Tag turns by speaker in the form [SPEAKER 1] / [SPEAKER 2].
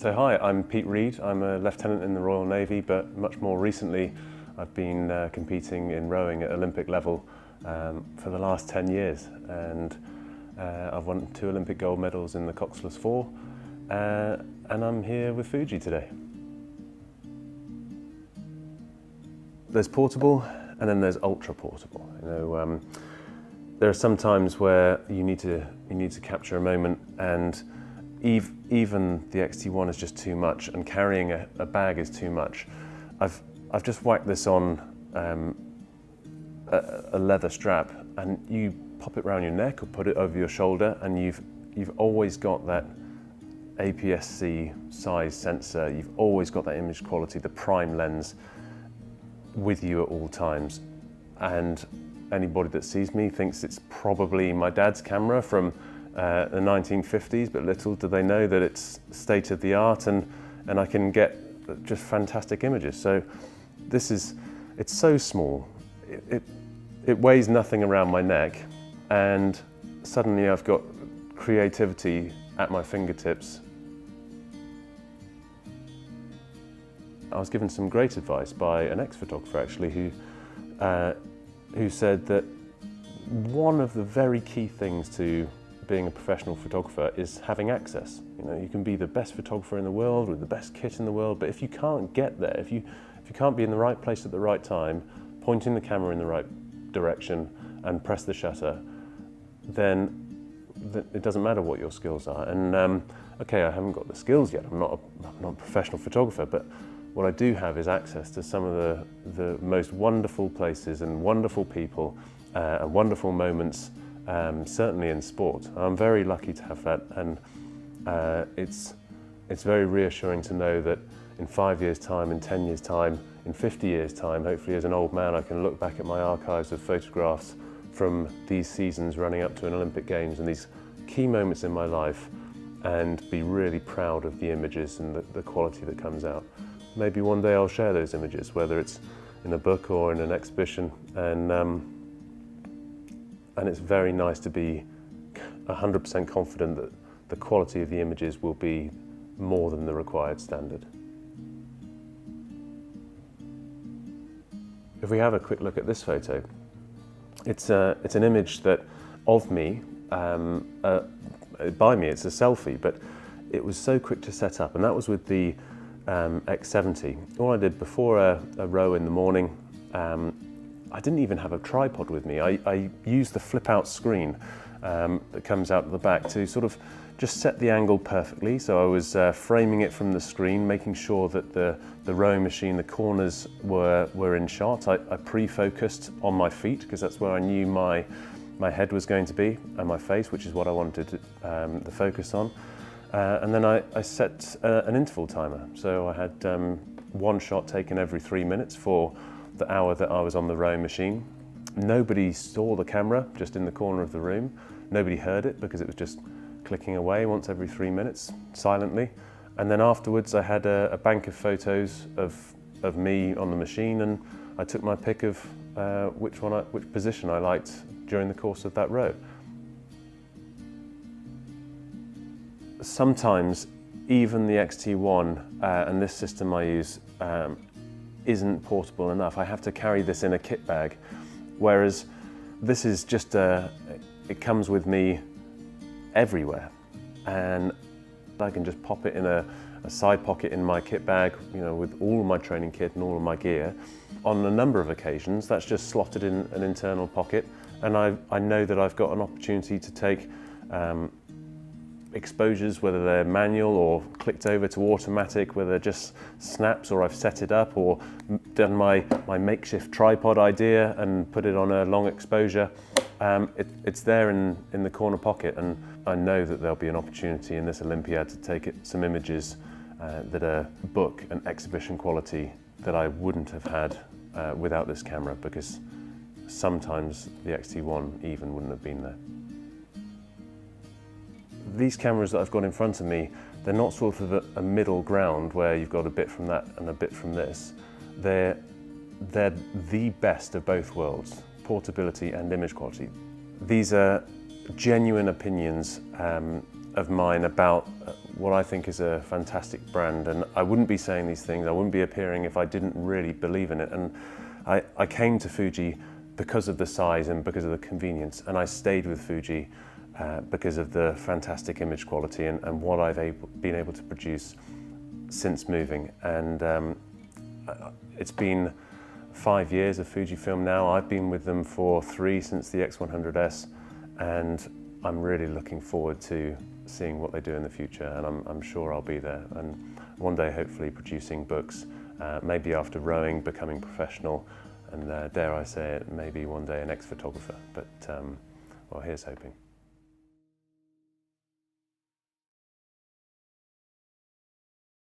[SPEAKER 1] So hi, I'm Pete Reed. I'm a lieutenant in the Royal Navy, but much more recently I've been competing in rowing at Olympic level for the last 10 years, and I've won 2 Olympic gold medals in the coxless 4, and I'm here with Fuji today. There's portable and then there's ultra portable. There are some times where you need to capture a moment, and even the X-T1 is just too much, and carrying a bag is too much. I've just whacked this on a leather strap, and you pop it around your neck or put it over your shoulder, and you've always got that APS-C size sensor. You've always got that image quality, the prime lens, with you at all times. And anybody that sees me thinks it's probably my dad's camera from the 1950s, but little do they know that it's state of the art, and I can get just fantastic images. So it's so small, it weighs nothing around my neck, and suddenly I've got creativity at my fingertips. I was given some great advice by an ex-photographer actually, who said that one of the very key things to being a professional photographer is having access. You can be the best photographer in the world with the best kit in the world, but if you can't get there, if you can't be in the right place at the right time, pointing the camera in the right direction and press the shutter, then it doesn't matter what your skills are. And okay, I haven't got the skills yet. I'm not a professional photographer, but what I do have is access to some of the most wonderful places and wonderful people and wonderful moments, certainly in sport. I'm very lucky to have that, and it's very reassuring to know that in 5 years' time, in 10 years' time, in 50 years' time, hopefully as an old man, I can look back at my archives of photographs from these seasons running up to an Olympic Games and these key moments in my life, and be really proud of the images and the quality that comes out. Maybe one day I'll share those images, whether it's in a book or in an exhibition, and it's very nice to be 100% confident that the quality of the images will be more than the required standard. If we have a quick look at this photo, it's an image of me, by me. It's a selfie, but it was so quick to set up, and that was with the X70. All I did before a row in the morning, I didn't even have a tripod with me. I used the flip-out screen that comes out the back to sort of just set the angle perfectly. So I was framing it from the screen, making sure that the rowing machine, the corners were in shot. I pre-focused on my feet because that's where I knew my head was going to be, and my face, which is what I wanted the focus on. And then I set an interval timer. So I had one shot taken every 3 minutes for the hour that I was on the rowing machine. Nobody saw the camera, just in the corner of the room. Nobody heard it because it was just clicking away once every 3 minutes, silently. And then afterwards I had a bank of photos of me on the machine, and I took my pick of which position I liked during the course of that row. Sometimes even the X-T1 and this system I use isn't portable enough. I have to carry this in a kit bag, whereas this is just it comes with me everywhere, and I can just pop it in a side pocket in my kit bag, with all of my training kit and all of my gear. On a number of occasions, that's just slotted in an internal pocket, and I know that I've got an opportunity to take exposures, whether they're manual or clicked over to automatic, whether they're just snaps or I've set it up or done my makeshift tripod idea and put it on a long exposure. It's there in the corner pocket, and I know that there'll be an opportunity in this Olympiad to take some images that are book and exhibition quality that I wouldn't have had without this camera, because sometimes the X-T1 even wouldn't have been there. These cameras that I've got in front of me, they're not sort of a middle ground where you've got a bit from that and a bit from this. They're the best of both worlds, portability and image quality. These are genuine opinions of mine about what I think is a fantastic brand, and I wouldn't be saying these things, I wouldn't be appearing if I didn't really believe in it. And I came to Fuji because of the size and because of the convenience, and I stayed with Fuji because of the fantastic image quality and what I've been able to produce since moving. And it's been 5 years of Fujifilm now. I've been with them for 3 since the X100S, and I'm really looking forward to seeing what they do in the future, and I'm sure I'll be there. And one day, hopefully, producing books, maybe after rowing, becoming professional, and dare I say it, maybe one day an ex-photographer. But well, here's hoping.